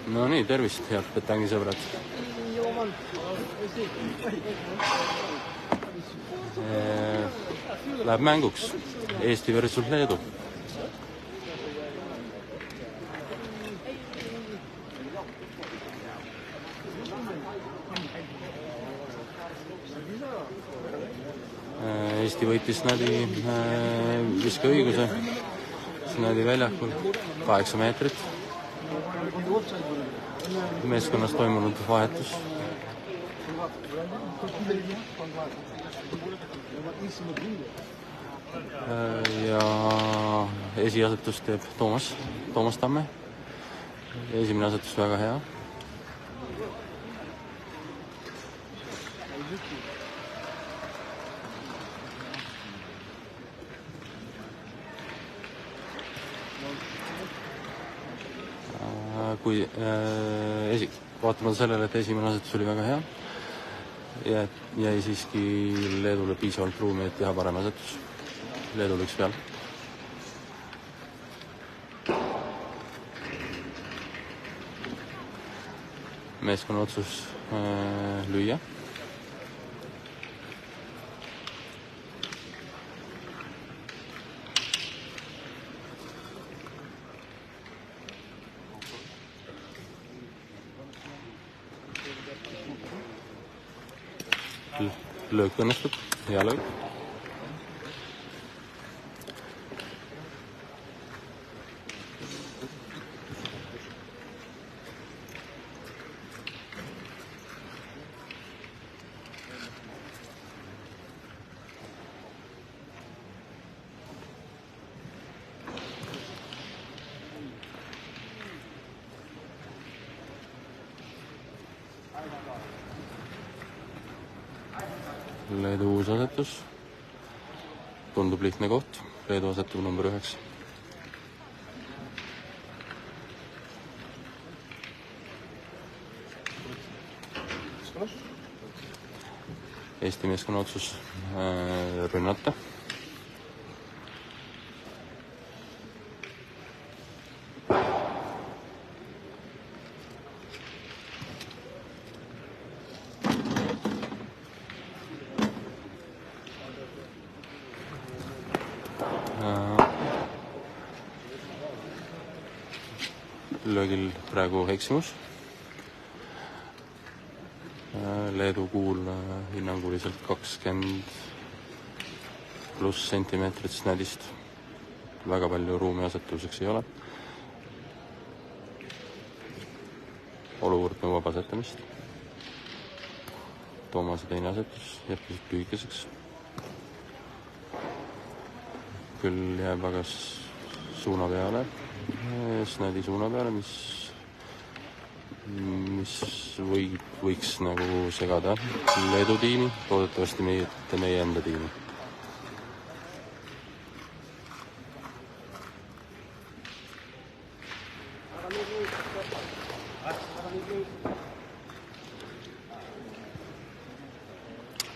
No nii, tervist, head Petangi sõbrad. Läheb mänguks Eesti versus Leedu. Eesti võitis Snadi viskeõiguse. Snadi väljakul 8 meetrit. Meeskonnas toimunud vahetus. Ja esiasetus teeb Toomas Tamme. Esimene asetus väga hea. Kui vaatamata sellele, et esimene asetus oli väga hea, jäi siiski Leedule piisavalt ruumi, et teha parem asetus. Leedul üks peal. Meeskonna otsus lüüa. Löök õnnestub, hea löök. Leedu uus asetus. Tundub lihtne koht. Leedu asetub number 9. Eesti meeskonna otsus rünnata. Löögil praegu eksimus. Leedu kuul hinnanguliselt 20+ sentimeetrit snadist. Väga palju ruumi asetuseks ei ole. Olukord nõuab asetamist. Toomase teine asetus jääb pisut lühikeseks. Küll jääb aga suuna peale. Snadi suuna peale, mis võiks nagu segada Leedu tiimi, loodetavasti meie enda tiimi.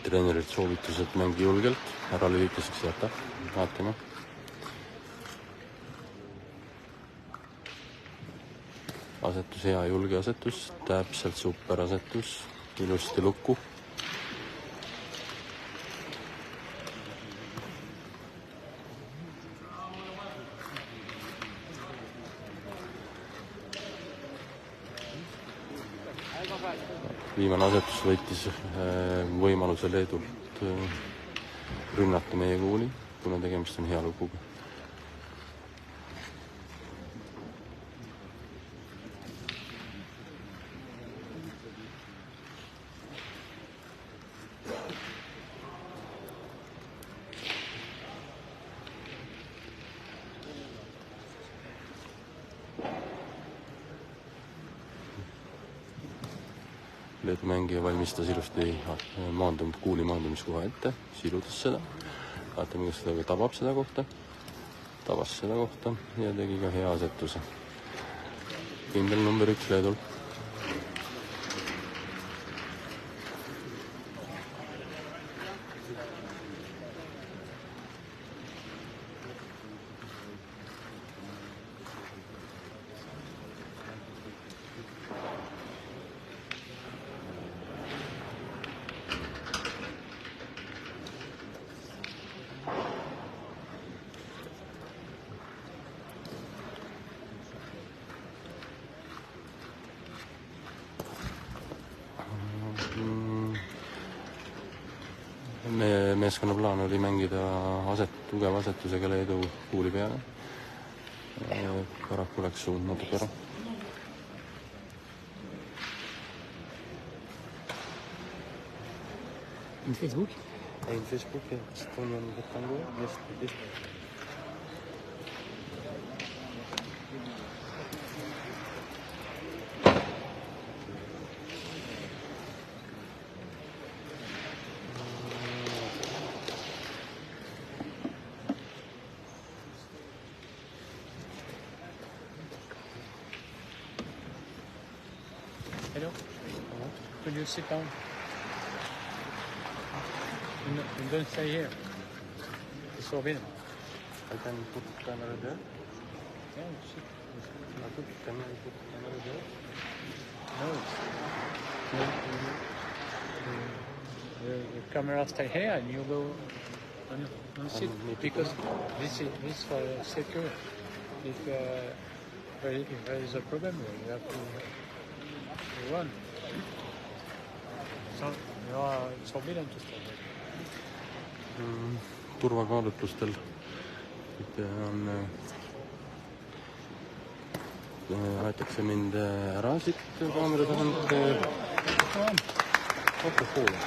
Treenerilt soovitused mängi julgelt, ära lühikeseks jätta, vaatame. Asetus hea, julge asetus, täpselt super asetus, ilusti lukku. Viimane asetus võitis võimaluse Leedult rünnata meie kuuli, kuna tegemist on hea lukuga. Leedu mängija valmistas ilusti kuuli maandumiskoha ette, silutas seda. Vaatame, kas seda tabab seda kohta. Tabas seda kohta ja tegi ka hea asetuse. Kindel number 1 Leedul. meeskonna plaan oli mängida tugeva asetusega Leedu kuuli peale. Paraku läks suund natuke ära. In Facebook? In Facebook, Estonian Rectangle, yes. Hello? Could you sit down? And don't stay here. It's forbidden. I can put camera there. Yeah, sit. Can I put camera there? No. The camera stay here and you go on sit because this is for secure. If there is a problem, you have to run. So you are forbidden to stay here. Turvakaalutlustel aetakse mind ära siit kaamera tagant poole.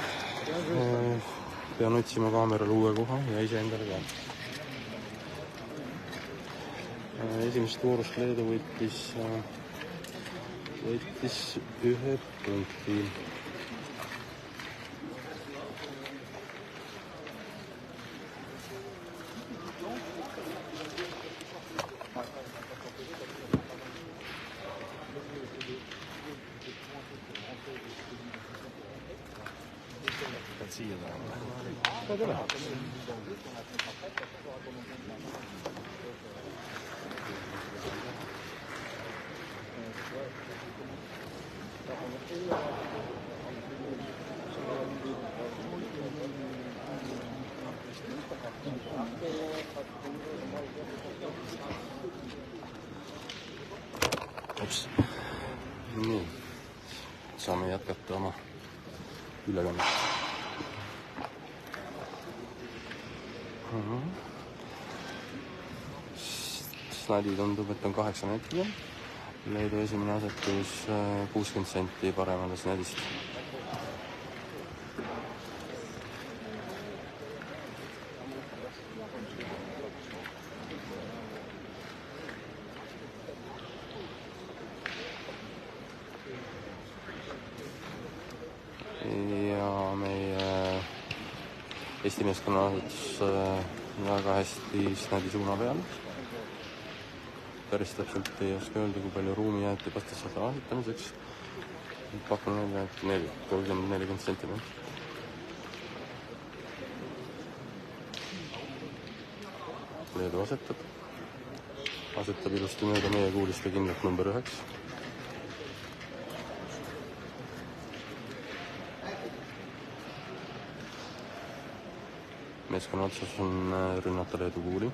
Pean otsima kaameral uue koha ja iseendale ka. Esimest voorust Leedu võttis 1 punkti. Nii, saame jätkata oma ülekannet. Snadi tundub, et on 8 meetrit. Leedu esimene asetus 60 senti paremale Snadist. Ja meie Eesti meeskonna asetus väga hästi Snadi suuna peal. Päris täpselt ei oska öelda, kui palju ruumi jäeti vastasele asetamiseks. Pakun neile, et 30-40 sentimeetrit. Leedu asetab ilusti mööda meie kuulist ja kindlalt number 9. Meeskonna otsus on rünnata Leedu kuuli.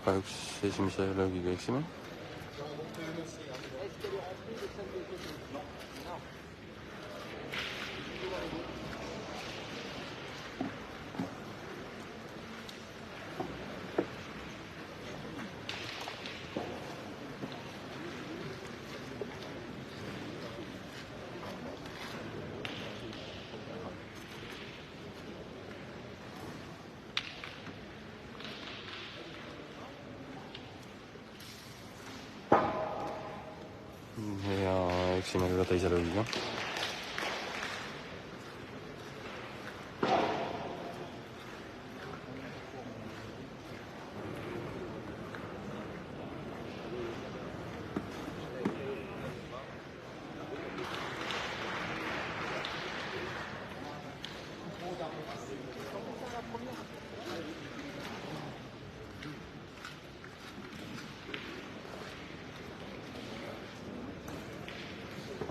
Kahjuks esimese löögiga eksime. Ja eksime ka teise löögiga.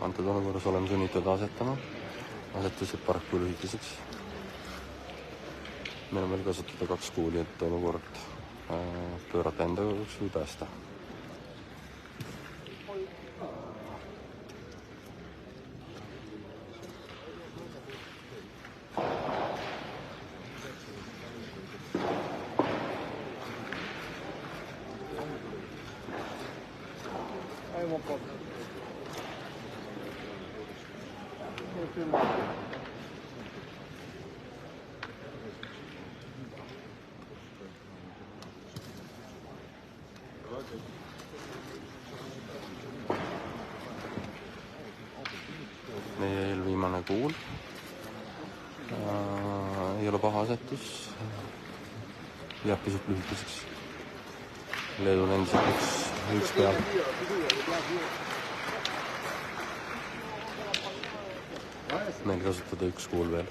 Antud olukorras oleme sunnitud asetama asetused paraku lühikeseks. Meil on veel kasutada 2 kuuli, et olukord pöörata enda jaoks või päästa. Meie eelviimane kuul ei ole paha asetus, jääb pisut lühikeseks. Leedul endiselt üks peal. Meil kasutada 1 kuul veel.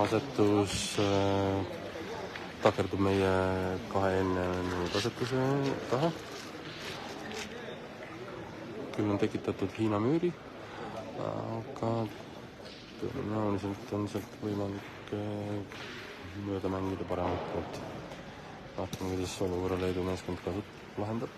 Asetus takerdub meie 2 eelnenud asetuse taha. Küll on tekitatud Hiina müüri, aga tõenäoliselt on sealt võimalik mööda mängida paremat poolt. Vaatame, kuidas olukorra Leedu meeskond lahendab.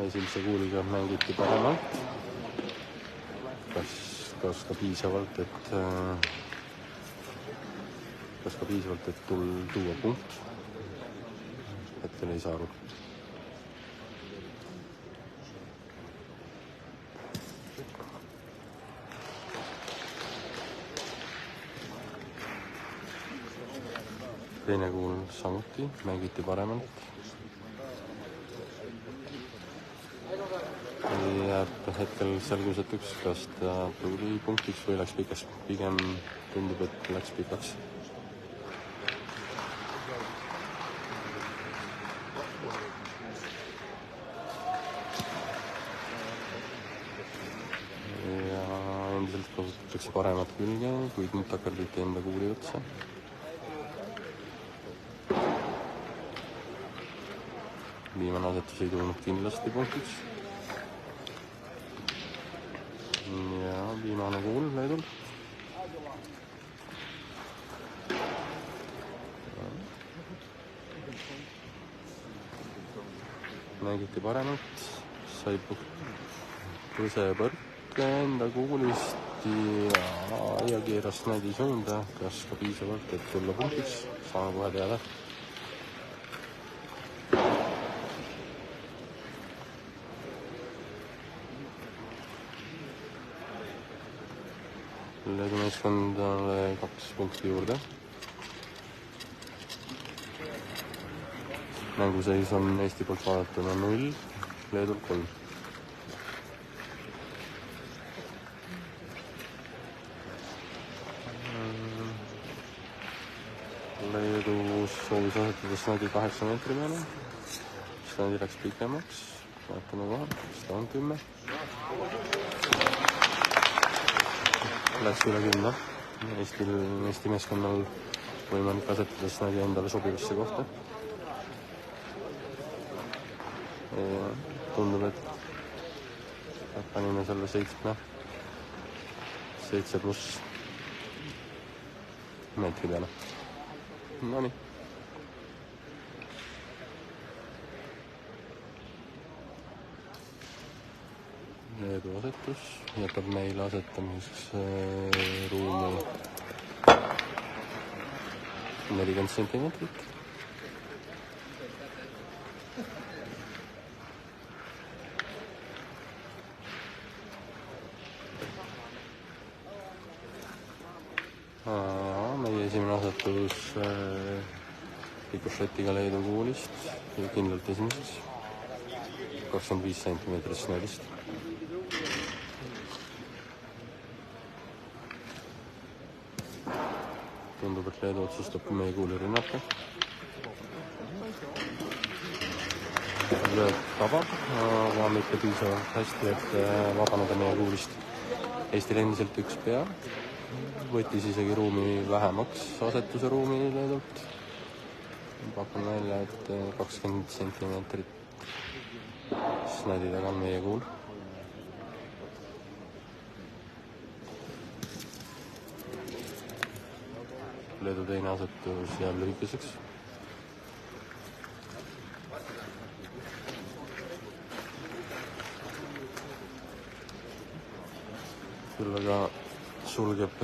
Esimese kuuliga mängiti paremalt. Kas ka piisavalt, et tuua punkt? Hetkel ei saa aru. Teine kuul samuti mängiti paremalt. Jääb hetkel selgusetuks, kas ta tuli punktiks või läks pikaks. Pigem tundub, et läks pikaks. Ja endiselt kasutatakse paremat külge, kuid nüüd takerditi enda kuuli otsa. Viimane asetus ei tulnud kindlasti punktiks. Ja viimane kuul Leedul. Mängiti paremalt, sai põrk enda kuulist ja keeras näidi suunda, kas ka piisavalt, et tulla punktiks. Saame kohe teada. Leedu meeskondale 2 punkti juurde. Mänguseis on Eesti poolt vaadatuna 0, Leedul 3. Leedu soovis asetada snadi 8 meetri peale. Snadi läks pikemaks. Vaatame kohe, seda on 10. Läks üle 10. Eesti meeskonnal võimalik asetada snadi endale sobivasse kohta. Ja tundub, et panime selle 7 pluss meetri peale. Nonii. Leedu asetus jätab meile asetamiseks ruumi 40 sentimeetrit. Meie esimene asetus rikošetiga Leedu kuulist, kindlalt esimeseks, 25 sentimeetrit snellist. Tundub, et Leedu otsustab meie kuuli rünnata. Lööb tabab, aga mitte piisavalt hästi, et vabaneda meie kuulist. Eestil endiselt üks pea, võttis isegi ruumi vähemaks, asetuse ruumi Leedult. Pakun välja, et 20 sentimeetrit snädi taga on meie kuul. Leedu teine asetus jääb lühikeseks. Küll aga sulgeb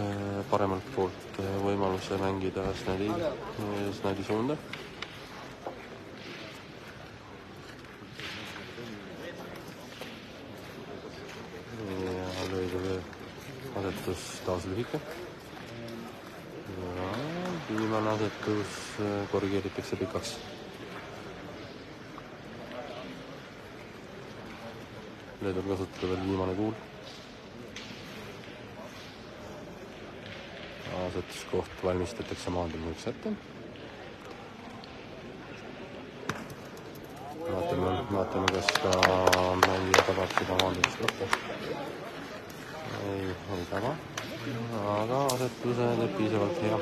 paremalt poolt võimaluse mängida snädi suunda. Ja Leedu asetus taas lühike. Viimane asetus korrigeeritakse pikaks. Leedul kasutada veel viimane kuul. Asetuskoht valmistatakse maandumiseks ette. Vaatame, kas ka mängija tabab seda maandumiskohta. Ei taba, aga asetuse teeb piisavalt hea.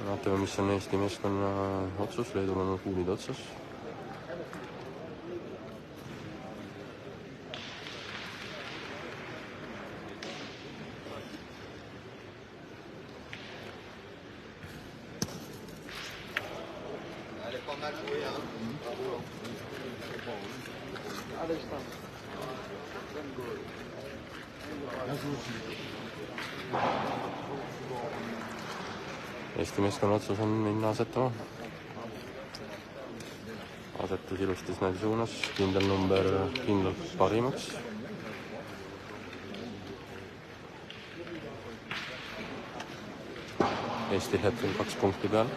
Vaatame, mis on Eesti meeskonna otsus. Leedul on kuulid otsas. Eesti meeskonna otsus on minna asetama. Asetus ilusti snädi suunas, kindel number kindlalt parimaks. Eesti hetkel 2 punkti peal.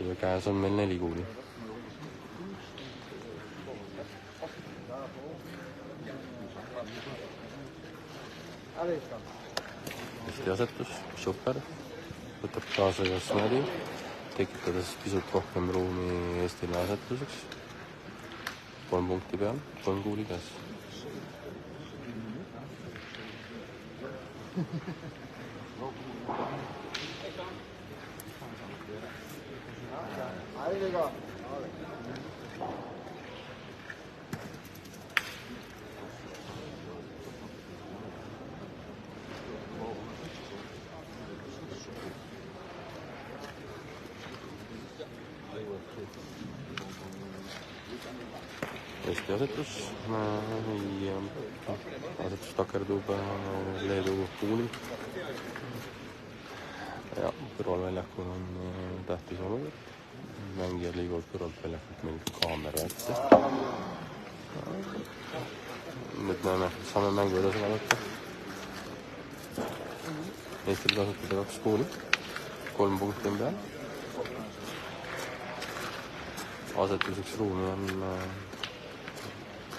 Ja käes on meil 4 kuuli. Eesti asetus, super. Võtab kaasa ka snädi, tekitades pisut rohkem ruumi Eestile asetuseks. 3 punkti peal, 3 kuuli käes. Eesti asetus ja asetus takerdub Leedu kuulil. Ja kõrvalväljakul on tähtis olukord. Mängijad liiguvad kõrvalväljakult meil kaamera ette. Nüüd näeme, saame mängu edasi vaadata. Eestil kasutada 2 kuuli, 3 punkti on peal. Asetuseks ruumi on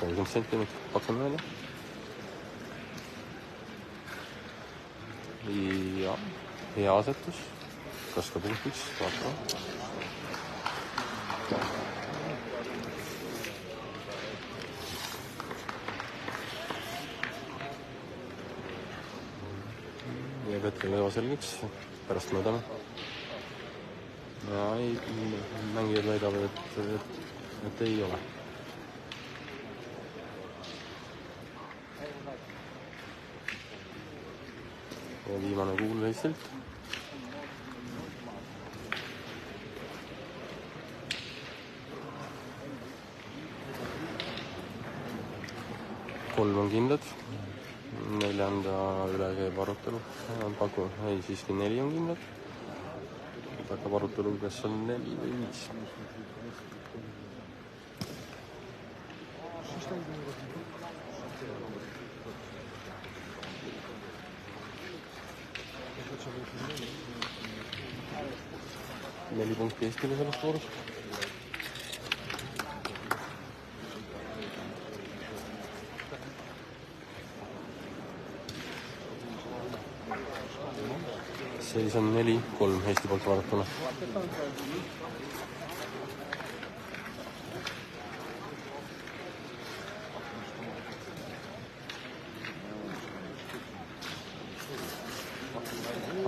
30 sentimeetrit, pakun välja. Ja hea asetus, kas ka punktiks, vaatame. Jääb hetkel ebaselgeks, pärast mõõdame. Ja mängijad väidavad, et ei ole. Ja viimane kuul Eestilt. 3 on kindlad, 4. üle käib arutelu. Siiski 4 on kindlad. Hakkab arutelu, kas on 4 või 5. Neli punkti Eestile sellest voorust. Seis on 4-3 Eesti poolt vaadatuna.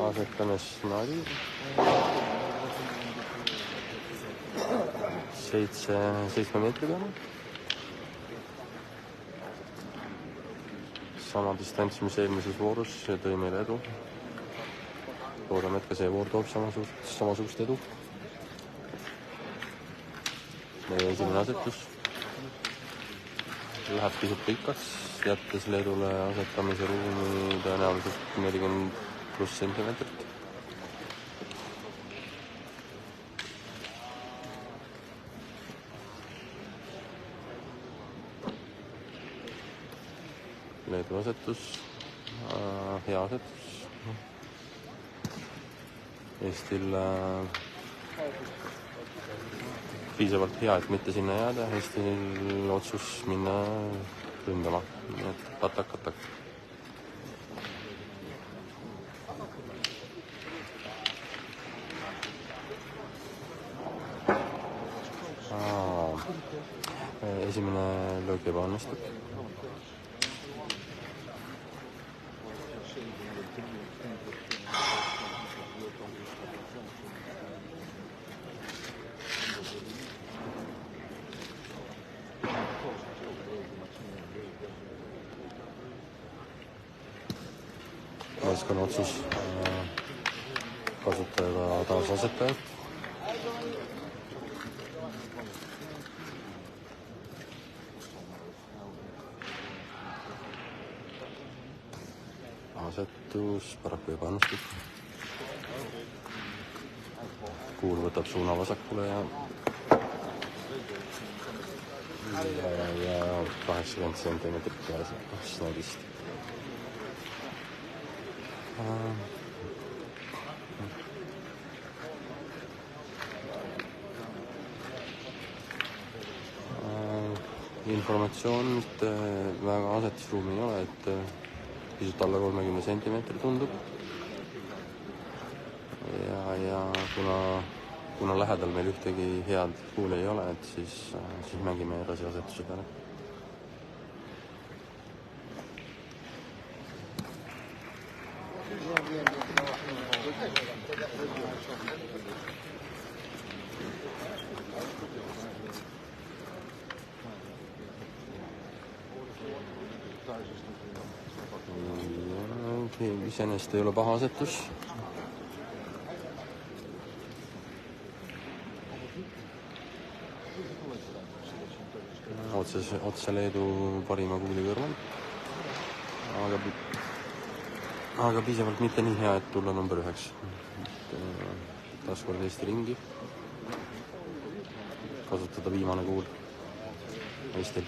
Asettanes Nadi. 7 meetri peale. Sama distants, mis eelmises voorus, see tõi meile edu. Loodame, et ka see voor toob samasugust edu. Meie esimene asetus läheb pisut pikaks, jättes Leedule asetamise ruumi tõenäoliselt 40+ sentimeetrit. Leedu asetus, hea asetus. Eestil piisavalt hea, et mitte sinna jääda. Eestil otsus minna ründama. Nii et atak. Esimene löök ebaõnnestub. Meeskonna otsus kasutada taasasetajat. Asetus paraku ebaõnnestub. Kuul võtab suuna vasakule ja 80 sentimeetrit peale snadist. Informatsioon, et väga asetusruumi ei ole, et pisut alla 30 sentimeetri tundub. Ja kuna lähedal meil ühtegi head kuuli ei ole, et siis mängime edasi asetuse peale. Iseenesest ei ole paha asetus. Otse Leedu parima kuuli kõrval. Aga piisavalt mitte nii hea, et tulla number 9. Taaskord Eesti ringi. Kasutada viimane kuul Eestil.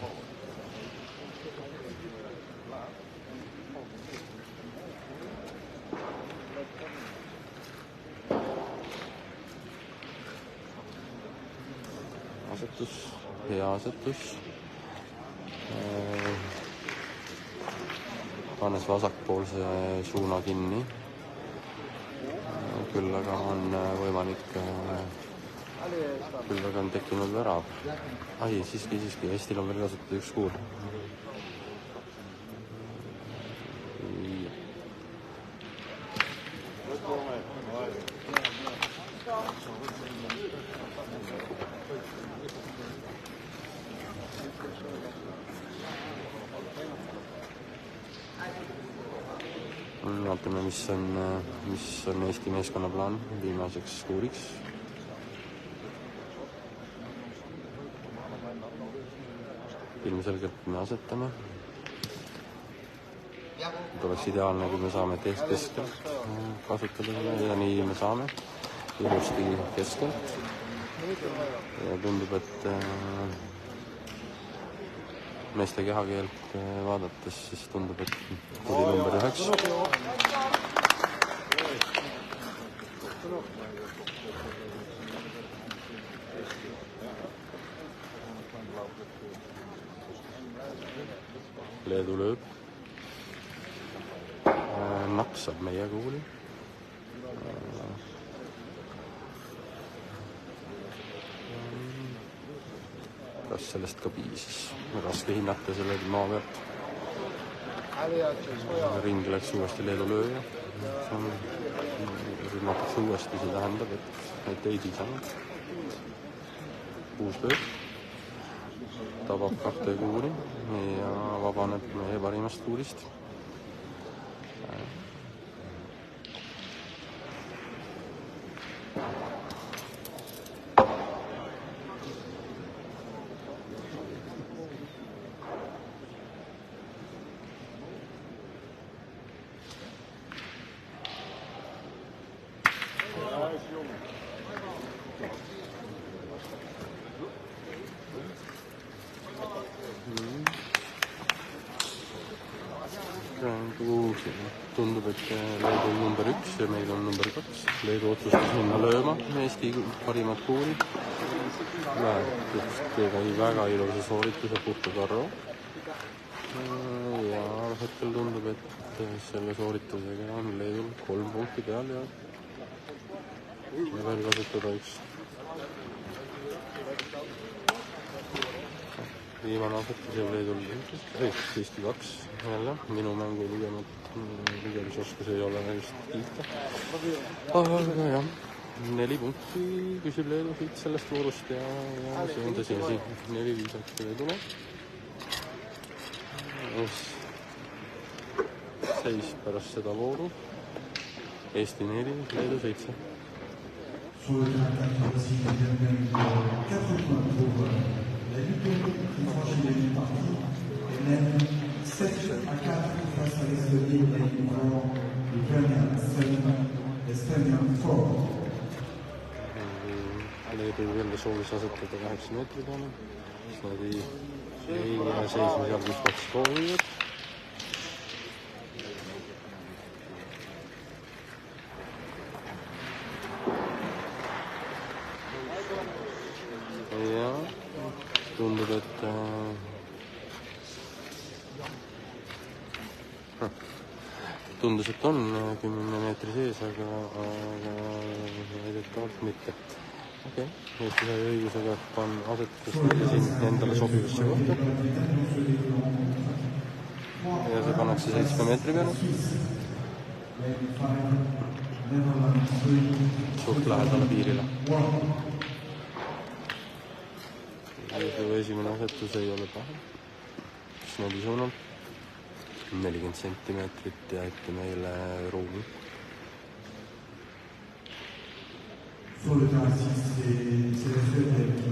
Asetus, hea asetus. Pannes vasakpoolse suuna kinni. Küll aga on võimalik, küll aga on tekkinud värav. Siiski, Eestil on veel kasutada üks kuul. Vaatame, mis on Eesti meeskonna plaan viimaseks kuuriks. Ilmselgelt me asetame. et oleks ideaalne, kui me saame teist keskelt kasutada seda ja nii me saame ilusti keskelt. Ja tundub, et meeste kehakeelt vaadates siis tundub, et tuli number 9. Leedu lööb, naksab meie kuuli. Kas sellest ka piisis? Raske hinnata selle maa pealt. Ring läks uuesti Leedu lööja. Rünnatakse uuesti, see tähendab, et ei piisanud. Uus lööb. Tabab kahte kuuli ja vabaneb meie parimast kuulist. Tundub, et Leedu on number 1 ja meil on number 2. Leedu otsustas minna lööma Eesti parimat kuuli. Tegi väga ilusa soorituse puhta Karro. Ja hetkel tundub, et selle sooritusega on Leedul 3 punkti peal ja veel kasutada 1. Viimane asetus jääb Leedul siiski 2 jälle. Minu mängu lugemisoskus ei ole just kiita. Aga jah, 4 punkti küsib Leedu siit sellest voorust ja see on tõsiasi. 4-5 Leedule. Seis pärast seda vooru. Eesti 4, Leedu 7. Sur le terrain aussi, il y a même 4 points pour la Ligue qui franchit les 8 parties et même 7-4 face à l'Estonie et Ukrainian 7, Estonian 4. Leedu jälle soovis asetada 8 meetri peale, siis nad ei jää seisma seal, kus nad soovivad. Ja tundub, et tundus, et on 10 meetri sees, aga väidetavalt mitte. Okei, Eesti sai õigusega asetus siin endale sobivasse kohta. Ja see pannakse 7 meetri peale. Suht lähedale piirile. Esimene asetus ei ole paha. 4 suunal. 40 sentimeetrit jäeti meile ruumi. Sur le terrain 6, c'est le Suède qui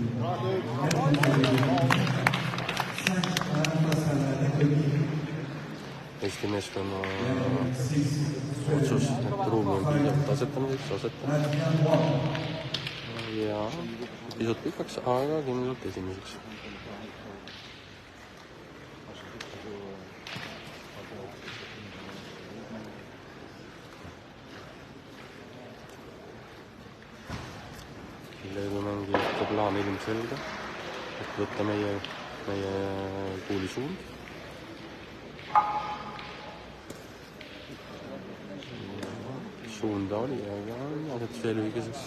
Eesti meeskonna otsus, et ruumi on piisavalt asetamiseks asetada. Ja pisut pikaks, aga kindlalt esimeseks. Leedu mängijate plaan ilmselge, et võtta meie kuuli suund. Suunda oli, aga asetus veel õigeseks.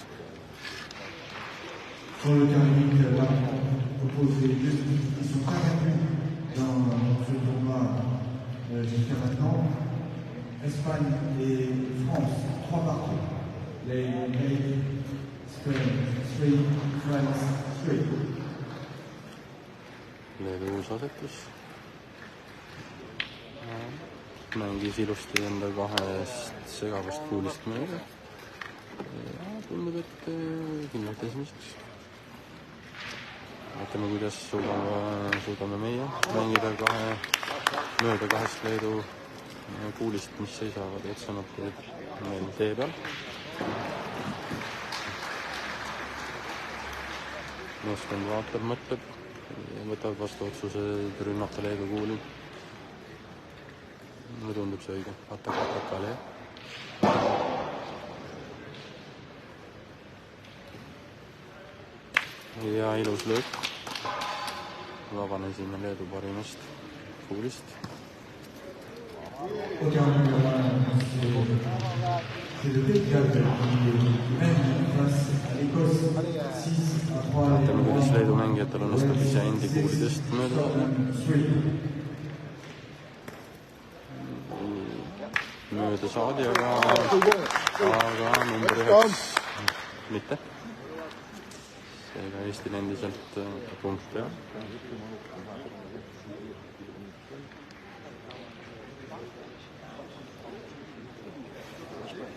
Sur le terrain, propose les deux équipes qui sont invaincus dans ce tournoi jusqu'à maintenant. Espagne et France, 3 parties. Les Spain, 3, France, 3. Leedu uus asetus. Mängis ilusti enda 2 segavast kuulist mööda. Ja tundub, et kindlalt esimeseks. Vaatame, kuidas suudame meie mängida mööda 2 Leedu kuulist, mis seisavad otsanapid meil tee peal. Meeskond vaatab, mõtleb ja võtab vastu otsuse rünnata Leedu kuuli. Mulle tundub see õige. Ataka Lee. Ja ilus löök. Vabanesime Leedu parimast kuulist. Vaatame, kuidas Leedu mängijatel õnnestub ise endi kuulidest mööda saadi, aga number 1 mitte. Seega Eestil endiselt punkte.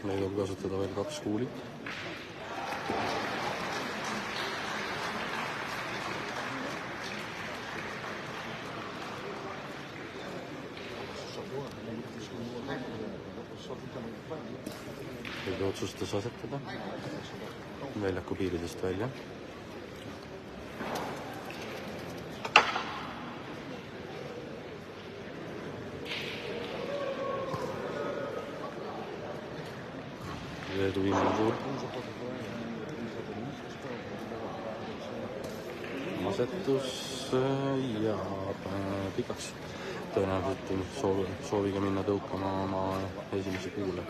Leedub kasutada veel 2 kuuli. Leedu otsustas asetada väljaku piiridest välja. Leedu viimane kuul. Asetus ja pikaks. Tõenäoliselt sooviga minna tõukama oma esimese kuule.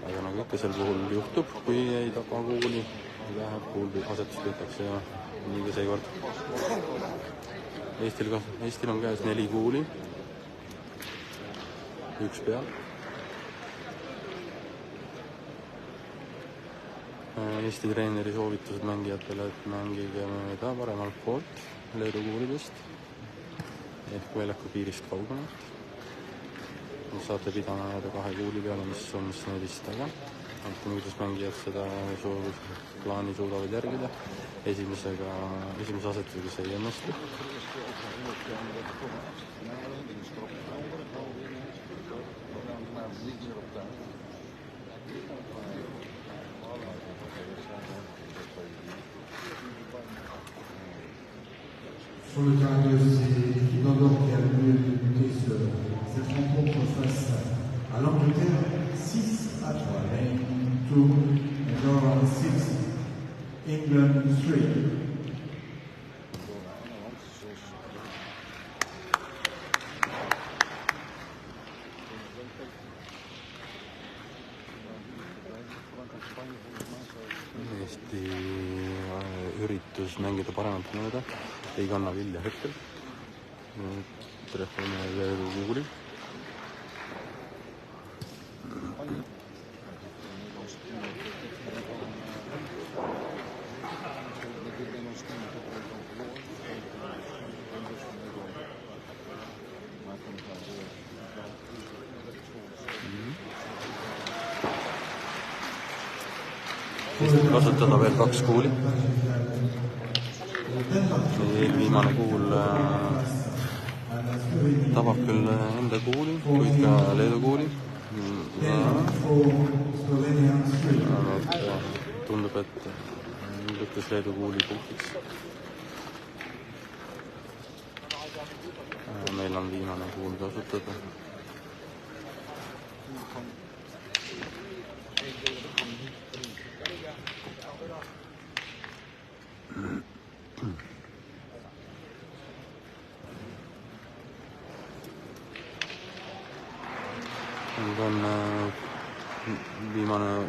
Aga nagu ikka sel puhul juhtub, kui ei tapa kuuli, läheb kuul asetus pikaks ja nii ka seekord. Eestil on käes 4 kuuli. 1 peal. Eesti treeneri soovitused mängijatele, et mängige mööda paremalt poolt Leedu kuulidest ehk väljaku piirist kaugemalt. Saate pidama jääda 2 kuuli peale, mis on needist taga. Kuidas mängijad seda plaani suudavad järgida. Esimese asetusega see ei õnnestu. Sur le terrain de l'équipe d'Andorre qui a le mieux débuté cette rencontre face à l'Angleterre, 6-3. Andorre 6, England 3. Eesti üritus mängida paremalt mööda ei kanna vilja hetkel. Trefime Leedu kuuli. Eesti kasutada veel 2 kuuli. Viimane kuul tabab küll enda kuuli, kuid ka Leedu kuuli. Tundub, et lükkas Leedu kuuli punktiks. Meil on viimane kuul kasutada. Nüüd on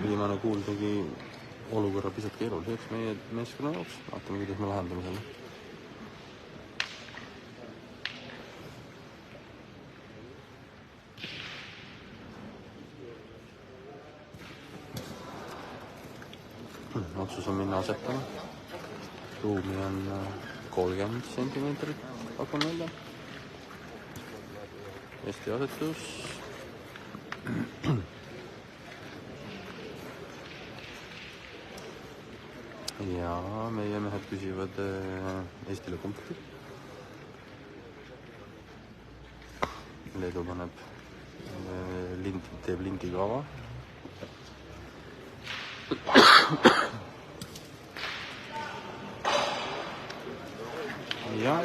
viimane kuul tegi olukorra pisut keeruliseks meie meeskonna jaoks. Vaatame, kuidas me lahendame selle. Otsus on minna asetama. Ruumi on 30 sentimeetrit pakun välja. Eesti asetus. Ja meie mehed küsivad Eestile punkti. Leedu paneb teeb lingi kava. Ja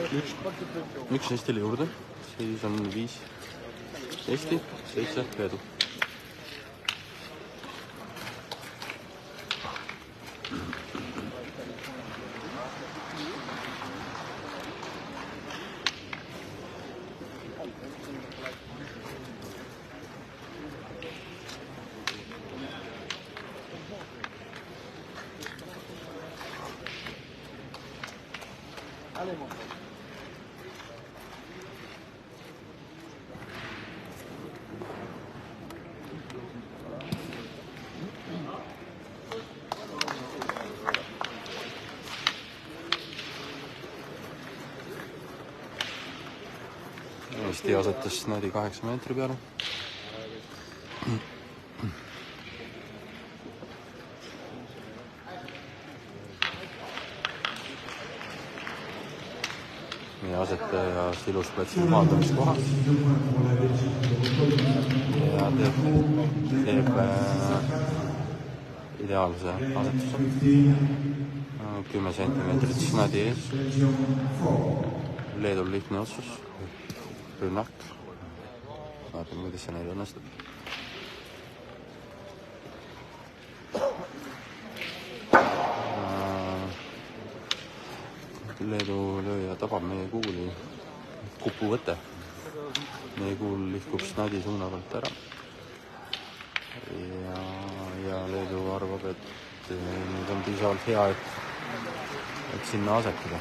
üks Eestile juurde, siis on 5 Eesti, 7 Leedu. Eesti asetas Snadi 8 meetri peale. Meie asetaja ilus platsil maadamiskoha ja teeb ideaalse asetuse. 10 sentimeetrit Snadi ees. Leedul lihtne otsus. Rünnak. Vaatame, kuidas see neil õnnestub. Leedu lööja tabab meie kuuli kupuvõte. Meie kuul lihkub Snadi suuna pealt ära. Ja Leedu arvab, et nüüd on piisavalt hea, et sinna asetada.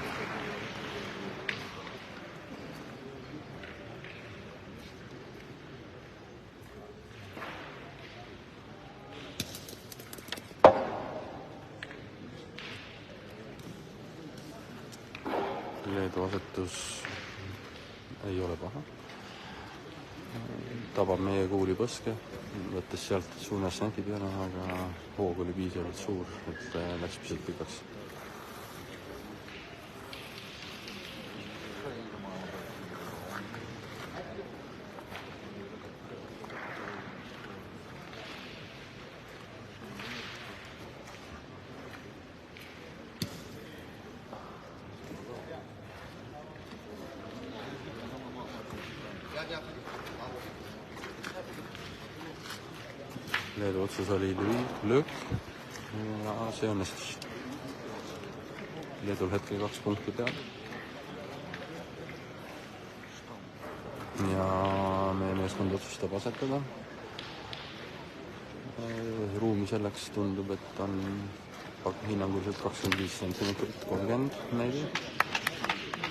Leedu asetus ei ole paha. Tabab meie kuuli põske, võttes sealt suunas Snadi peale, aga hoog oli piisavalt suur, et läks pisut pikaks. Leedu otsus oli löök ja see õnnestus. Leedul hetkel 2 punkti peal. Ja meie meeskond otsustab asetada. Ruumi selleks tundub, et on hinnanguliselt 25 cm, 30 meetri.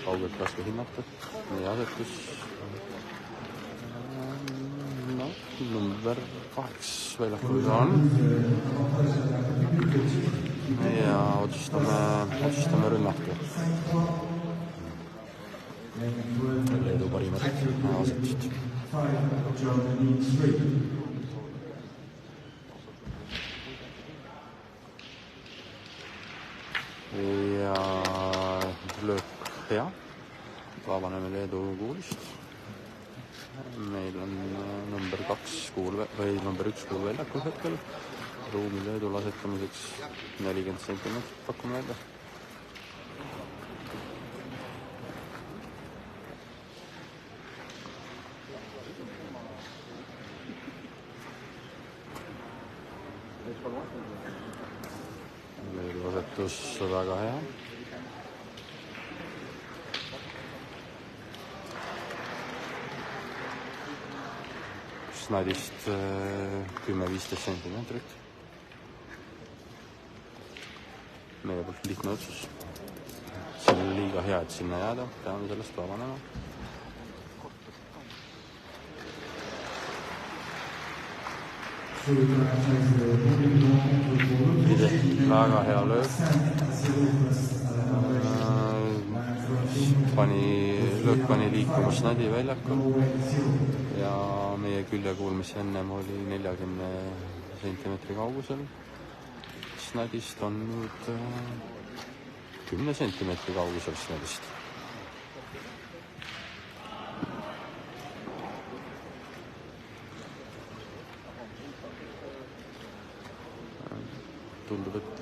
Kaugelt raske hinnata. Meie asetus number 8 väljakul on. Ja otsustame rünnata. Leedu parimad asetust. Ja löök hea. Vabaneme Leedu kuulist. Meil on number 2 kuul või number 1 kuul väljakul hetkel. Ruumi Leedul asetamiseks 40 cm pakume välja. Leedu asetus väga hea. Snadist 10-15 centimeetrit. Meie poolt lihtne otsus. See on liiga hea, et sinna jääda. Peame sellest vabanema. Väga hea löök. Löök pani liikuma Snadi väljakul ja meie küljekuul, mis ennem oli 40 centimeetri kaugusel Snadist, on nüüd 10 centimeetri kaugusel Snadist. tundub, et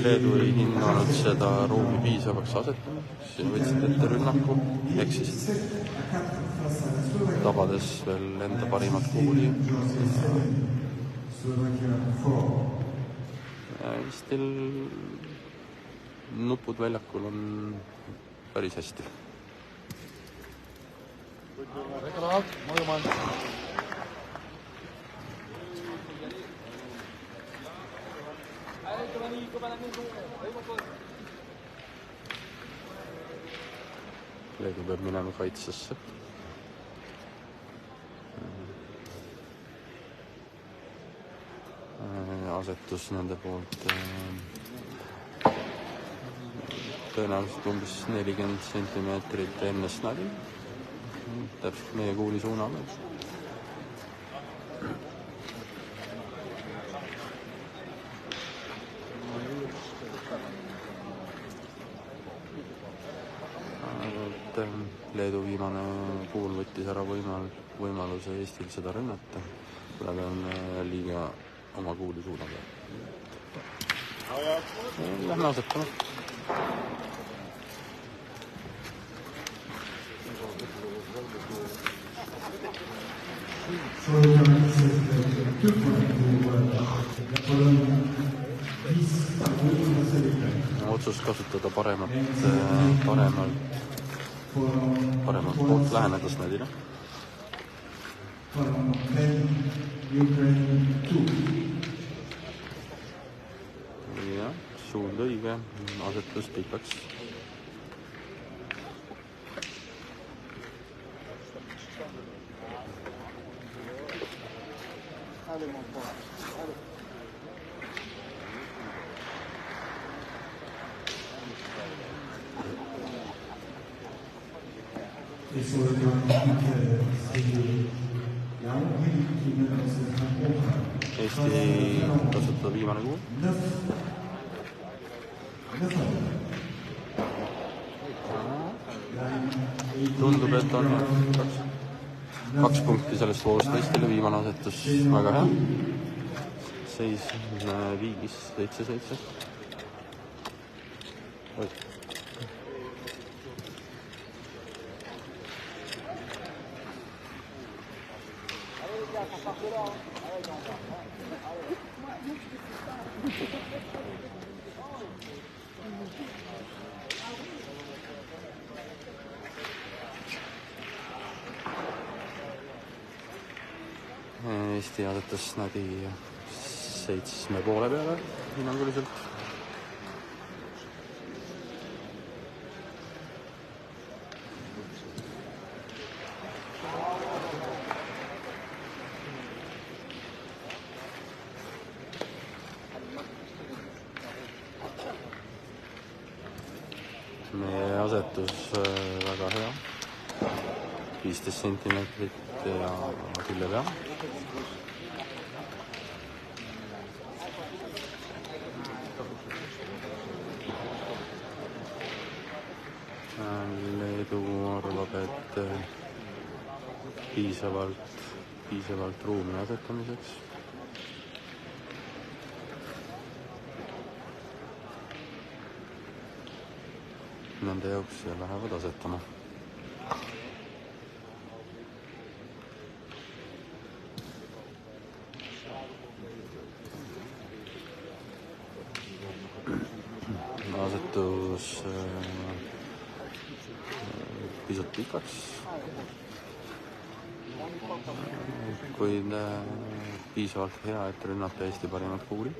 Leedu ei hinnanud seda ruumi piisavaks asetamiseks ja võtsid ette rünnaku, eksisid, tabades veel enda parimat kuuli. Eestil nupud väljakul on päris hästi. Leedu peab minema kaitsesse. Asetus nende poolt tõenäoliselt umbes 40 sentimeetrit enne snadi, täpselt meie kuuli suunaga. Leedu viimane kuul võttis ära võimaluse Eestil seda rünnata, kuna ta on liiga oma kuuli suunaga. Lähme asetama. Otsus kasutada paremalt poolt lähenedas nädina. Jah, suund õige, asetus pikaks. Eesti kasutada viimane kuul. Tundub, et on kaks punkti sellest voorust Eestile, viimane asetus väga hea. Seis viigis 7-7. Eesti asetas nädi 7 poole peale hinnanguliselt. Meie asetus väga hea, 15 sentimeetrit ja külje peal. Leedu arvab, et piisavalt ruumi asetamiseks. Nende jaoks lähevad asetama. Asetus pisut pikaks, kuid piisavalt hea, et rünnata Eesti parimat kuuli.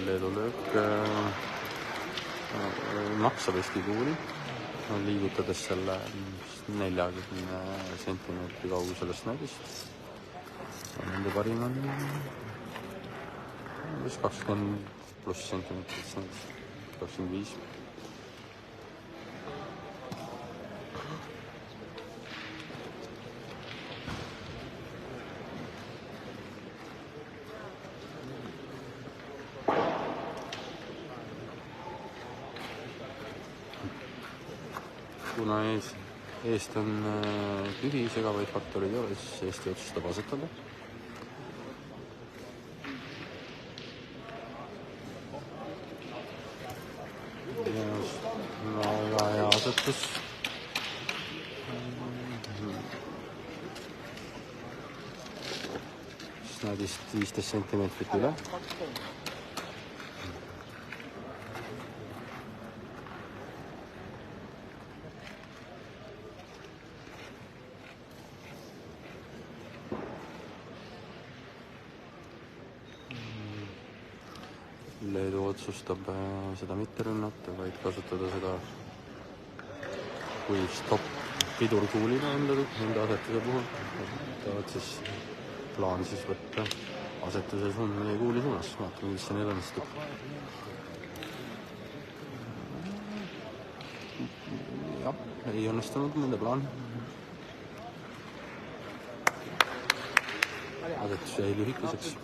Leedu löök maksab Eesti kuuli, liigutades selle 40 sentimeetri kauguselest näidist. Nende parim on 20+ sentimeetrit, 25. Kuna eest on tühi, segavaid faktoreid ei ole, siis Eesti otsustab asetada. Väga hea asetus. Snadist 15 sentimeetrit üle. Leedu otsustab seda mitte rünnata, vaid kasutada seda kui stopp pidurkuulina enda asetuse puhul. Tahavad siis plaan siis võtta asetuse suund meie kuuli suunas. Vaatame, mis see neil õnnestub. Jah, ei õnnestunud nende plaan. Asetus jäi lühikeseks.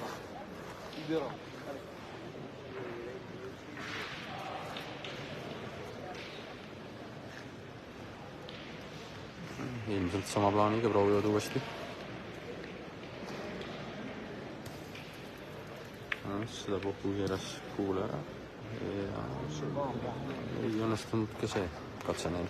Ilmselt sama plaaniga proovivad uuesti. Seda puhku keeras kuule ära ja ei õnnestunud ka see katse neil.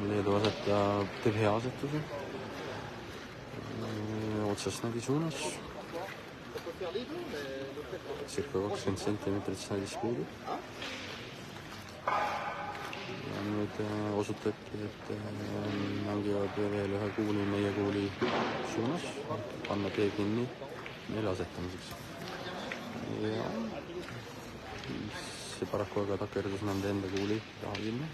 Leedu asetaja teeb hea asetuse. Otsast Snadi suunas. Circa 20 sentimeetrit Snadist puudu. Ja nüüd osutati, et mängivad veel ühe kuuli meie kuuli suunas. Panna tee kinni neile asetamiseks. Ja see paraku aga takerdus nende enda kuuli taha kinni.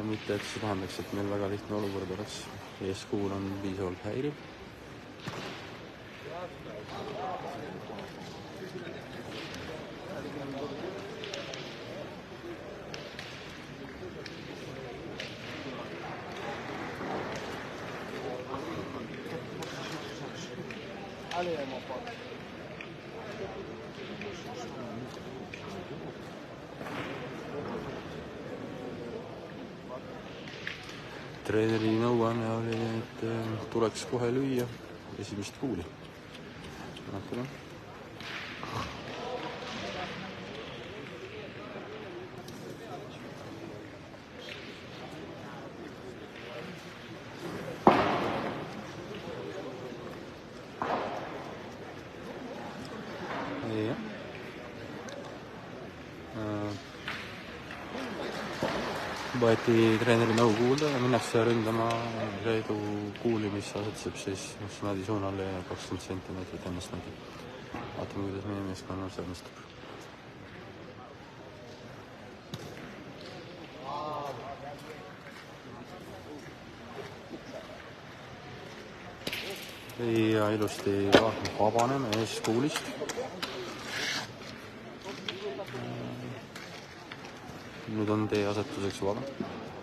Mitte, et see tähendaks, et meil väga lihtne olukord oleks. Eeskuul on piisavalt häiriv. Treeneri nõuanne oli, et tuleks kohe lüüa esimest kuuli. Vaatame. Ja. Võeti treeneri nõu kuulda ja minnakse ründama Leedu kuuli, mis asetseb siis Snadi suunale 20 sentimeetrit enne Snadi. Vaatame, kuidas meie meeskonnal see õnnestub. Ja ilusti vabaneme ees kuulist. Nüüd on tee asetuseks vaba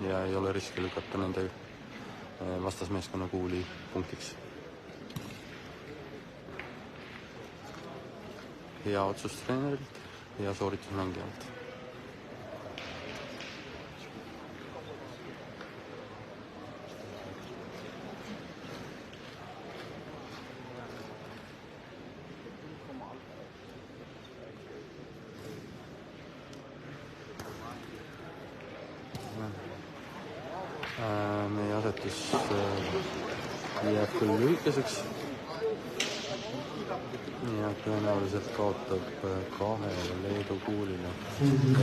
ja ei ole riski lükata nende vastasmeeskonna kuuli punktiks. Hea otsus treenerilt, hea sooritus mängijalt. Meie asetus jääb küll lühikeseks ja tõenäoliselt kaotab kahe Leedu kuulile.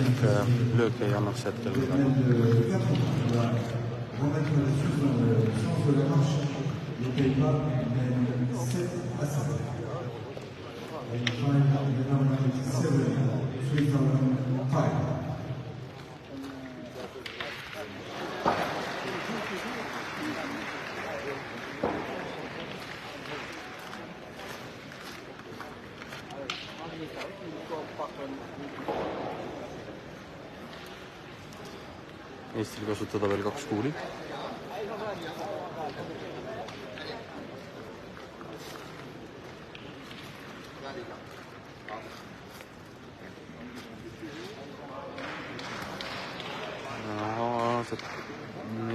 Ehk löök ei annaks hetkel midagi. Eestil kasutada veel 2 kuuli.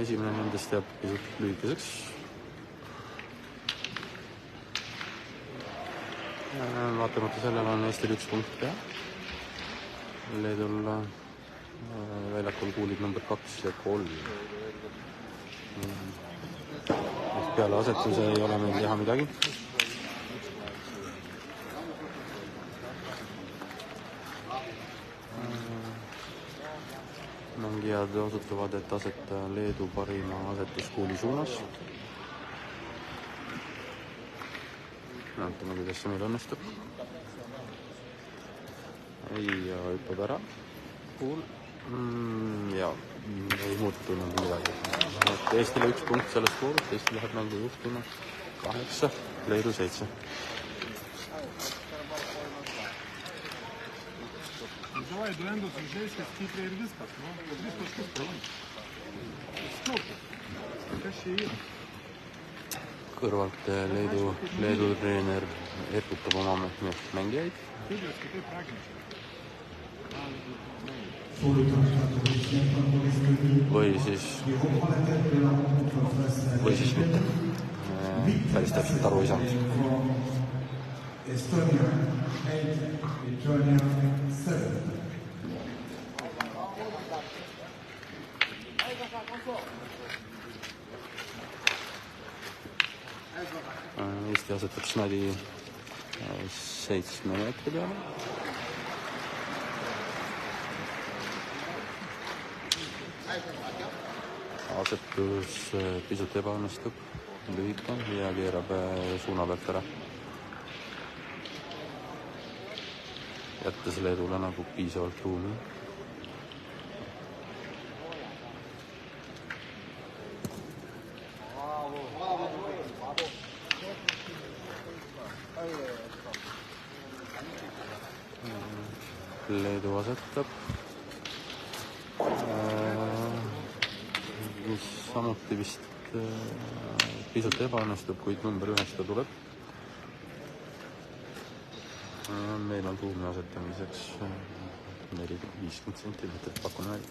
Esimene nendest jääb pisut lühikeseks. Vaatamata sellele on Eestil 1 punkt pea. Leedul väljakul kuulid number 2 ja 3. Peale asetuse ei ole meil teha midagi. Mängijad osutavad, et aseta Leedu parima asetuskuuli suunas. Näitame, kuidas see meil õnnestub. Ja hüppab ära. Kuul. Ja ei muutunud midagi. Eestile 1 punkt sellest voorust. Eesti läheb mängu juhtima 8, Leedu 7. Давай дуэнду с жестью, хитрый рисков, но рисков что-то. Kõrvalt Leedu treener ergutab oma mängijaid. Või siis mitte. Päris täpselt aru ei saanud. Estonia 8, Estonia 7. Eesti asetab Snadi 7 meetri peale. Asetus pisut ebaõnnestub, lühike ja keerab suuna pealt ära. Jättes Leedule nagu piisavalt ruumi. Leedu asetab. Samuti vist pisut ebaõnnestub, kuid number 9 ta tuleb. Meil on ruumi asetamiseks 4-50 sentimeetrit, pakun välja.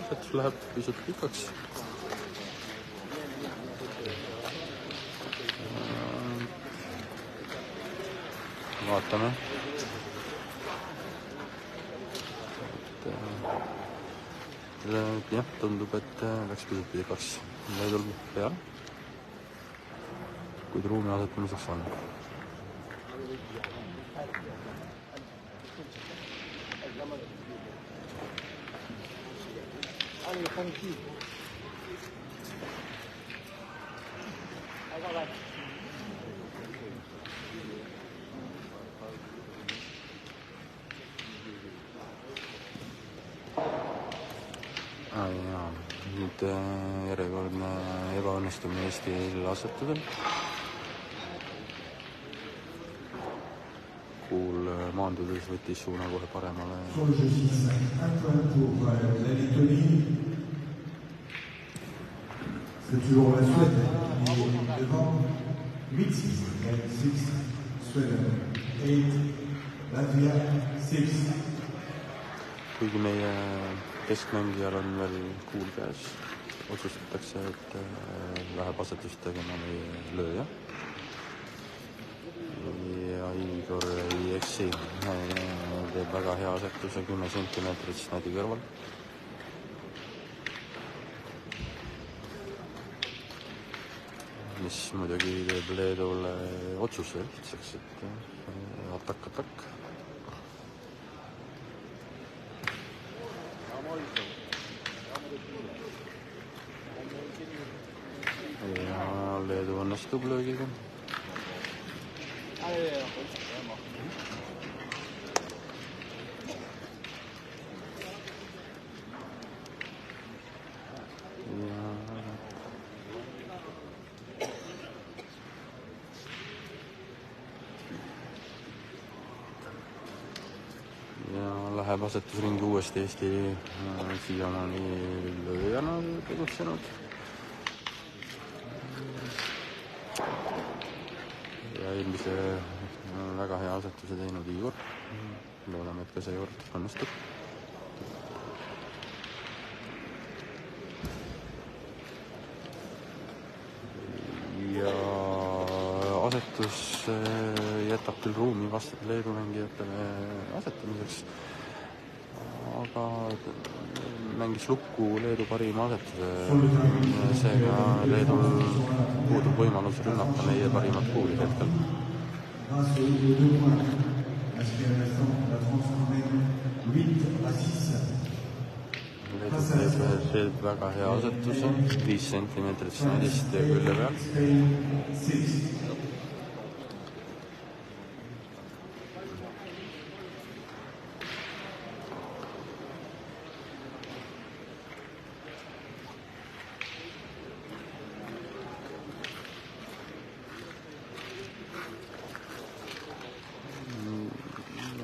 Asetus läheb pisut pikaks. Vaatame. Jah, tundub, et läks pisut pikaks Leedul peale, kuid ruumi asetamiseks on. Ja nüüd järjekordne ebaõnnestumine Eestil asetudel. Kuul maandudes võttis suuna kohe paremale. C'est toujours la Suède qui est devant 8-6, 6, Sweden 8, Latvia 6. Kuigi meie keskmängijal on veel kuul käes, otsustatakse, et läheb asetust tegema meie lööja. Ja Igor ei eksi, teeb väga hea asetuse 10 sentimeetrit Snadi kõrval. Mis muidugi teeb Leedule otsuse lihtsaks, et atak. Ja Leedu õnnestub löögiga. läheb asetusringi uuesti Eesti siiamaani lööjana tegutsenud. Ja eelmise väga hea asetuse teinud Igor. Loodame, et ka see kord õnnestub. Ja asetus jätab küll ruumi vastu Leedu mängijatele asetamiseks, aga mängis lukku Leedu parima asetuse. Seega Leedul puudub võimalus rünnata meie parimat kuuli hetkel. Leedu teeb väga hea asetuse, 5 sentimeetrit snadist ja külje peal.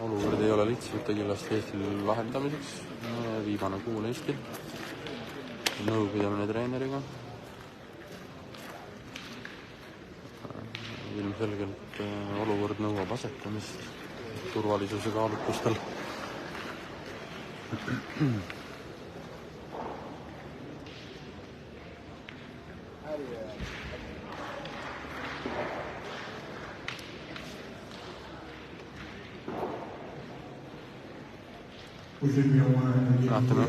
Olukord ei ole lihtsalt kindlasti Eestil lahendamiseks. Viimane kuul Eestil. Nõupidamine treeneriga. Ilmselgelt olukord nõuab asetamist turvalisuse kaalutlustel. Vaatame.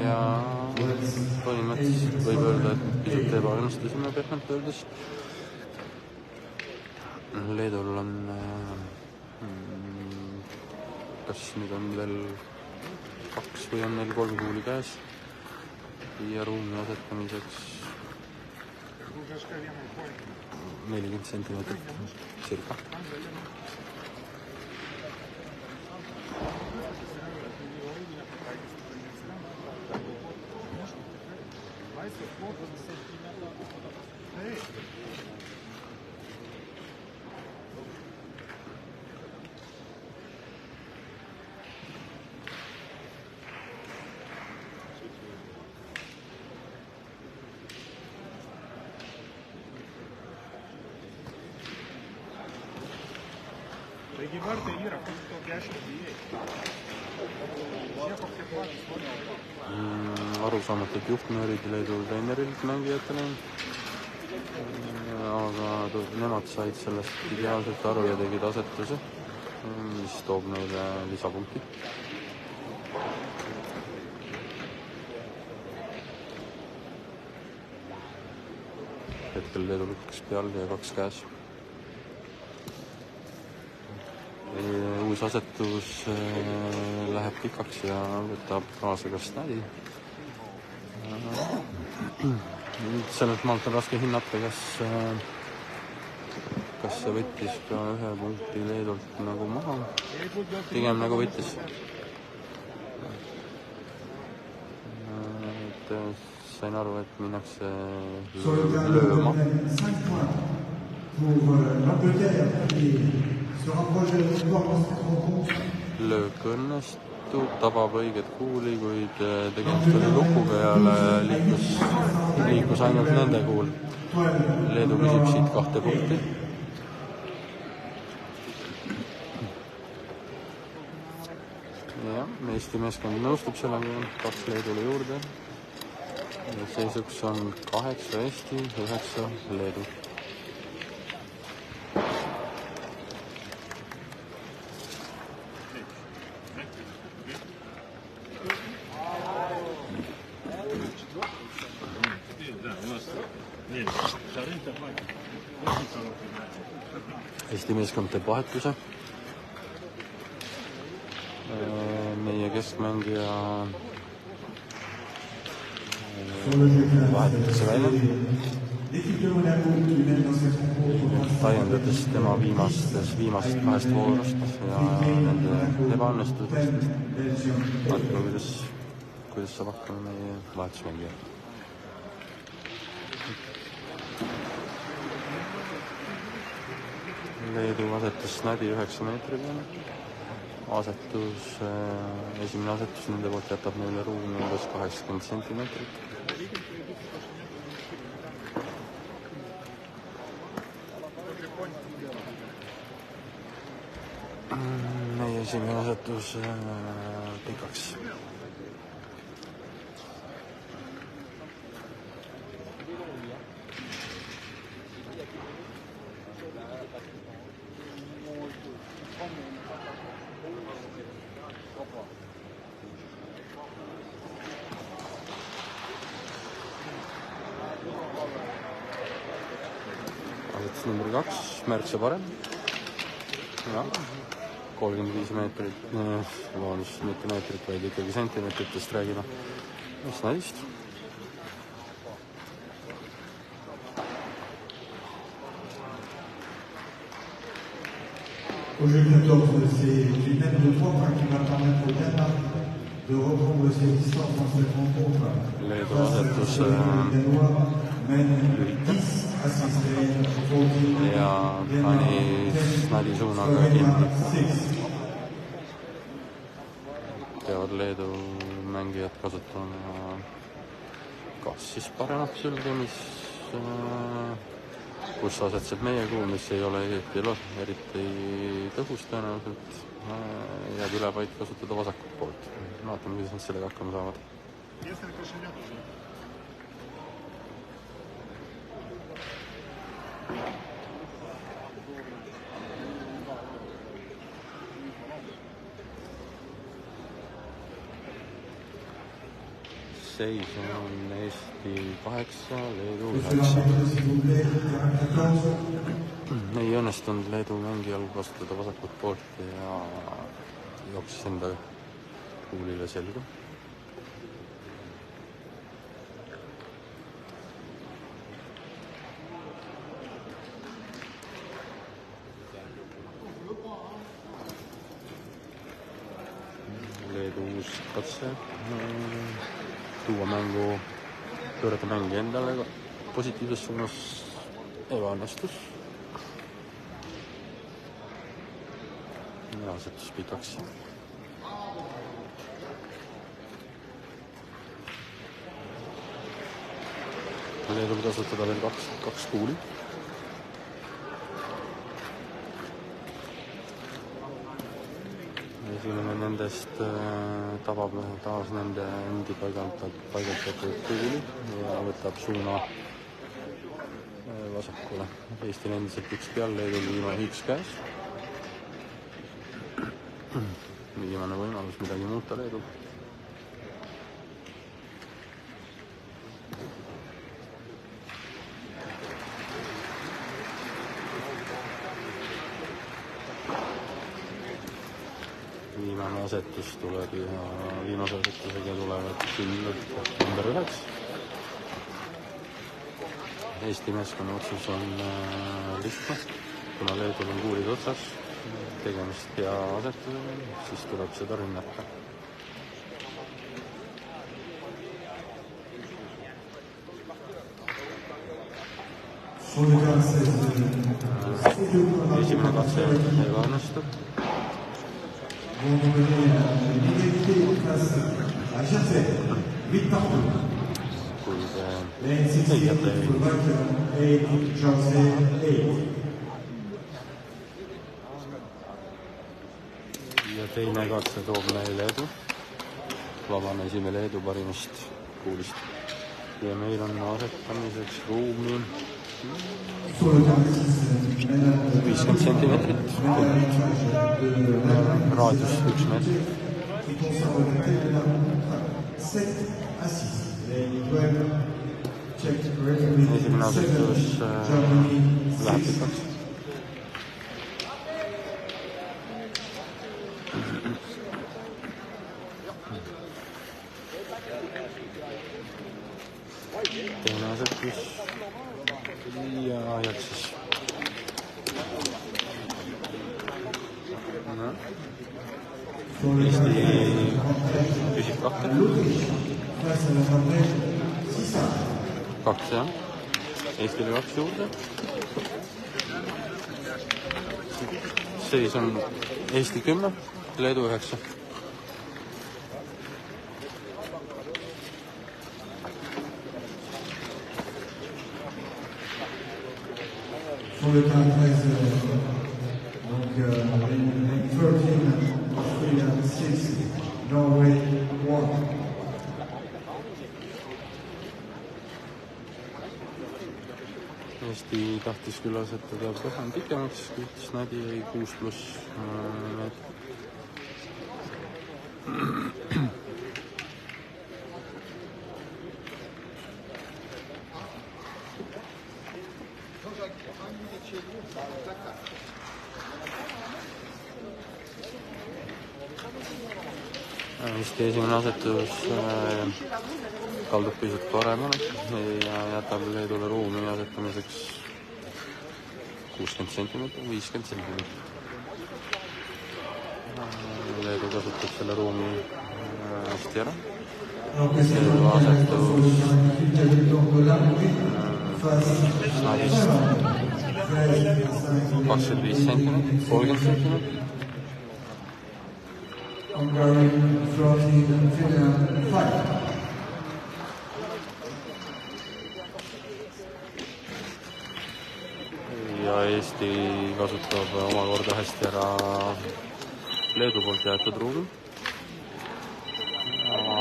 Ja põhimõtteliselt võib öelda, et pisut ebaõnnestusime pehmelt öeldes. Leedul on kas nüüd on veel 2 või on neil 3 kuuli käes ja ruumi asetamiseks 40 sentimeetrit circa. Arusaamatult juhtnöörid Leedu treenerilt mängijatele, aga nemad said sellest ideaalselt aru ja tegid asetuse, mis toob neile lisapunkti. Hetkel Leedul 1 peal ja 2 käes. Uus asetus läheb pikaks ja võtab kaasa ka snadi. Sellelt maalt on raske hinnata, kas see võttis ka 1 punkti Leedult nagu maha. Pigem nagu võttis. Sain aru, et minnakse lööma. Löök õnnestub, tabab õiget kuuli, kuid tegemist oli lukuga ja liikus ainult nende kuul. Leedu küsib siit 2 punkti. Ja, Eesti meeskond nõustub sellega, 2 Leedule juurde. Seisuks on 8 Eesti, 9 Leedu. Eesti meeskond teeb vahetuse. Meie keskmängija vahetatakse välja. Täiendades tema viimasest 2 voorust ja nende ebaõnnestusest. Vaatame, kuidas saab hakkama meie vahetusmängija. Leedu asetus Nadi 9 meetri peale. Esimene asetus nende poolt jätab neile ruumi umbes 80 sentimeetrit. Meie esimene asetus pikaks. Asetus number 2, märksa parem. Ja, 35 meetrit, mitte meetrit, vaid ikkagi sentimeetritest räägime. Mis Nadist? Aujourd'hui 14, c'est une mètre de 3 points qui va permettre au Danemark de reprendre ses distances dans cette rencontre. Leedu asetus ja pani Nadi suunaga kinni. Peavad Leedu mängijad kasutama kas siis paremat sülge, mis kus asetseb meie kuu, mis ei ole eriti tõhus tõenäoliselt, jääb üle vaid kasutada vasakut poolt. Vaatame, kuidas nad sellega hakkama saavad. Seis on Eesti 8, Leedu 9. Ei õnnestunud Leedu mängijal kasutada vasakut poolt ja jooksis enda kuulile selga. Leedu uus katse tuua pöörata mängi endale positiivses suunas ebaõnnestus. Ja asetus pikaks. Leedul kasutada veel kaks kuuli. Esimene nendest tabab taas nende endi paigaldatud kuuli ja võtab suuna vasakule. Eestil endiselt üks peal, Leedul viimane üks käes. Viimane võimalus midagi muuta Leedul. Viimane asetus tuleb ja viimase asetusega tulevad kindlalt number 9. Eesti meeskonna otsus on lihtne, kuna Leedul on kuulid otsas, tegemist hea asetusega, siis tuleb seda rünnata. Esimene katse ebaõnnestub. Ja teine katse toob meile edu. Vabanesime Leedu parimast kuulist. Ja meil on asetamiseks ruumi 50 sentimeetrit, raadius 1 meetr. Esimene asetus läheb pikaks. Teine asetus ja jaksis. Eesti püsib kahte. Kaks, jah. Eestile 2 juurde. seis on Eesti 10, Leedu 9. Sur le terrain 13, donc in 13, Australia 6, Norway 1. Eesti tahtis küll asetada vähem pikemaks, kuid Snadi jäi 6+ meetrit. Eesti esimene asetus kaldub pisut paremale ja jätab Leedule ruumi asetamiseks 60 cm, 50 cm. Leedu kasutab selle ruumi hästi ära. Leedu asetus Snadist 25 cm, 30 cm. Hungary 13, Finland 5. Ja Eesti kasutab omakorda hästi ära Leedu poolt jäetud ruumi.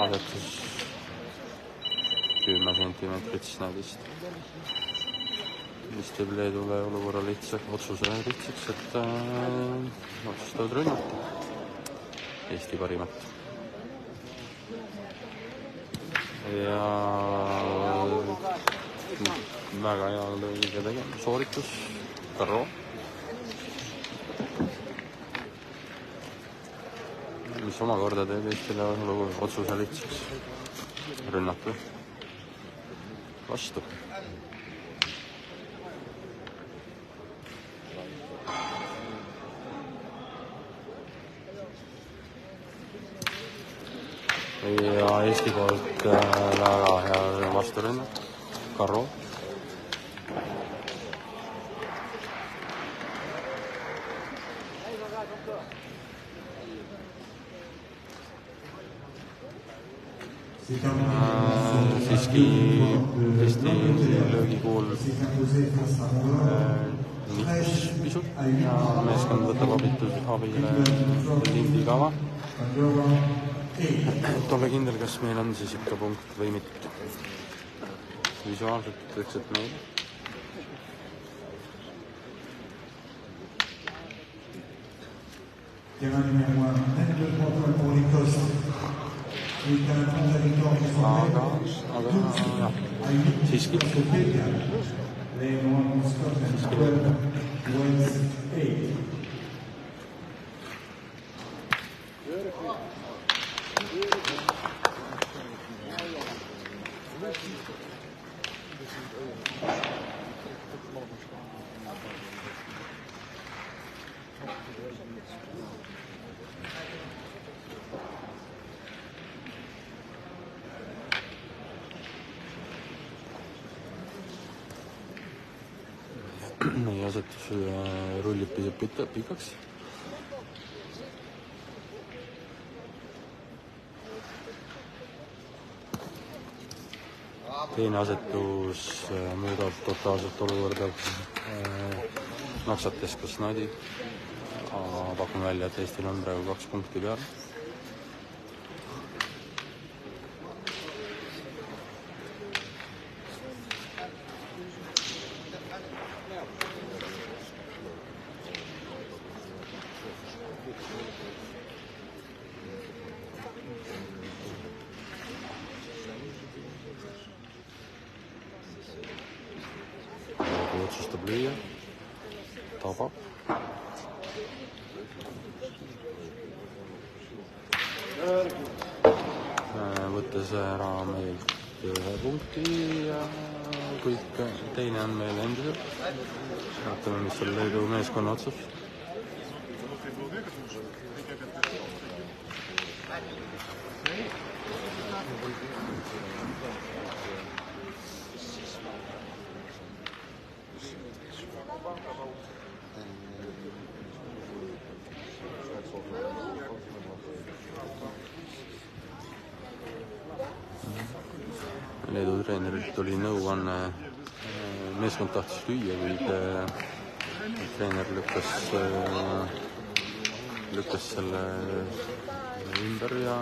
Asetus 10 cm Snadist, mis teeb Leedule olukorra otsuse lihtsaks, et otsustavad rünnata Eesti parimat. Ja väga hea lõige sooritus, Karro. Mis omakorda teeb Eestile otsuse lihtsaks rünnata vastu. Ja Eesti poolt väga hea vasturünnak, Karro. Siiski Eesti löögikuul nihkus pisut ja meeskond võtab abile Lindi kava. Et ole kindel, kas meil on siis ikka punkt või mitte. Visuaalselt ütleks, et meil. Aga jah, siiski. Meie asetus rullib pisut pikaks. Teine asetus muudab totaalselt olukorda naksates kas Snadi. Pakun välja, et Eestil on praegu 2 punkti peal. Otsustab lüüa, tabab. Võttes ära meilt 1 punkti ja kõik teine on meil endiselt. Vaatame, mis on Leedu meeskonna otsus. Leedu treenerilt tuli nõuanne, meeskond tahtis lüüa, kuid treener lükkas selle ümber ja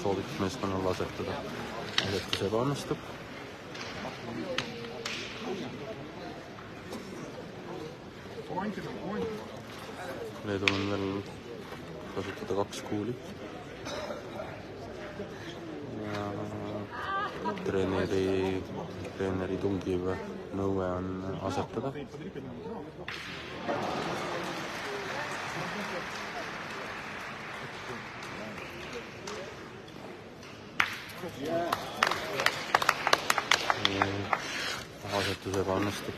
soovitas meeskonnal asetada. Asetus ebaõnnestub. Leedul on veel kasutada 2 kuuli. Ja treeneri tungiv nõue on asetada. Asetus ebaõnnestub.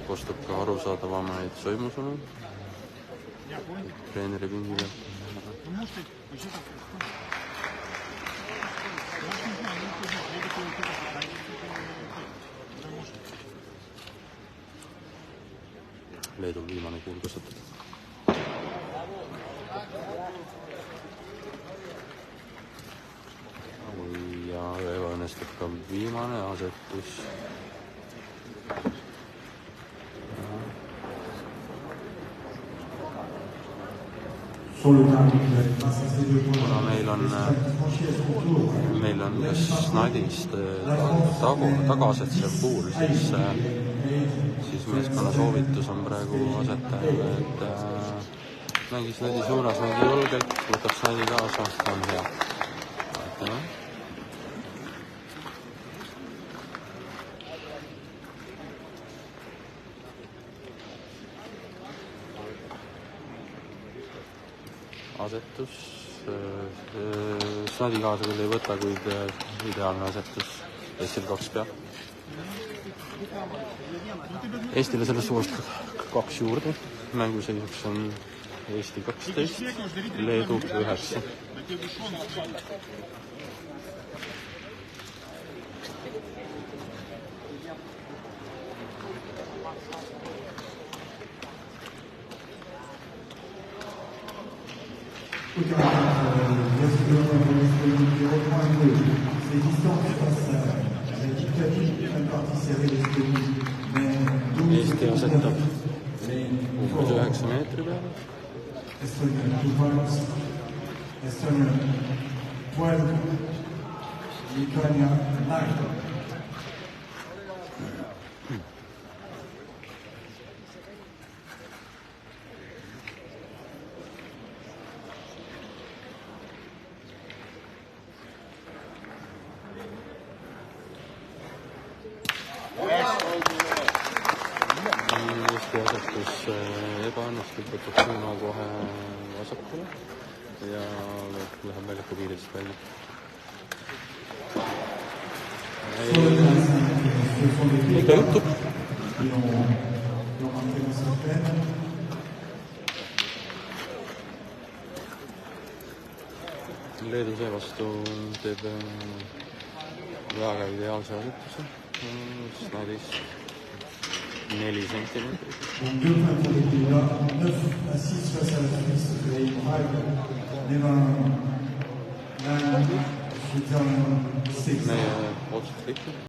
Kostab ka arusaadavamaid sõimusõnu treeneri pingi pealt. Leedul viimane kuul kasutada. Ja ebaõnnestub ka viimane asetus. Kuna meil on kas Snadist tagaasetsev kuul, siis meeskonna soovitus on praegu asetaja, et mängis Snadi suunas, mängi julgelt, võtab Snadi kaasa, on hea. Vaatame. Asetus, Snadi kaasa küll ei võta, kuid ideaalne asetus. Eestil 2 peab. Eestile sellest suust 2 juurde. Mänguseisuks on Eesti 12, Leedu 9. Ces distances face à la dictature qui fait partie serrée d'Estonie. Eesti asetab umbes 9 meetri peale. Estonia, Puerto, Lituania, Malta. Eesti asetus ebaõnnestub, võtab suuna kohe vasakule ja läheb väljaku piiridest välja. Ta juhtub. Leedu seevastu teeb väga ideaalse asetuse. Snadist 4 centimeetrit. Meie otsus lihtne.